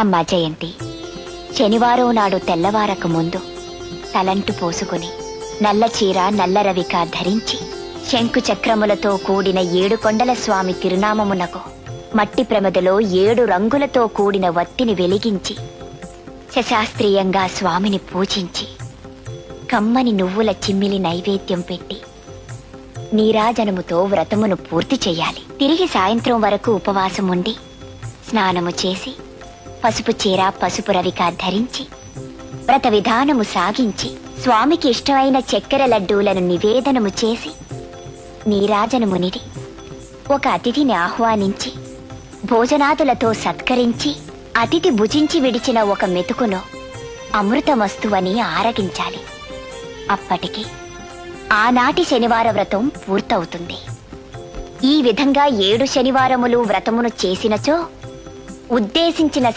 అమ్మా జయంతి, శనివారం నాడు తెల్లవారక ముందు తలంటు పోసుకుని నల్ల చీర నల్ల రవిక ధరించి శంకు చక్రములతో కూడిన 7 కొండల స్వామి తిరునామమునకు మట్టి ప్రమదలో 7 రంగులతో కూడిన వత్తిని వెలిగించి శశాస్త్రీయంగా స్వామిని పూజించి కమ్మని నువ్వుల చిమ్మిలి నైవేద్యం పెట్టి నీరాజనముతో వ్రతమును పూర్తి చెయ్యాలి. తిరిగి సాయంత్రం వరకు ఉపవాసం ఉండి స్నానము చేసి పసుపు చీర పసుపు రవిక ధరించి వ్రత విధానము సాగించి స్వామికి ఇష్టమైన చక్కెర లడ్డూలను నివేదనము చేసి నీరాజనమునిడి ఒక అతిథిని ఆహ్వానించి భోజనాదులతో సత్కరించి అతిథి భుజించి విడిచిన ఒక మెతుకును అమృతమస్తువని ఆరగించాలి. అప్పటికి ఆనాటి శనివార వ్రతం పూర్తవుతుంది. ఈ విధంగా 7 శనివారములు వ్రతమును చేసినచో ఉద్దేశించిన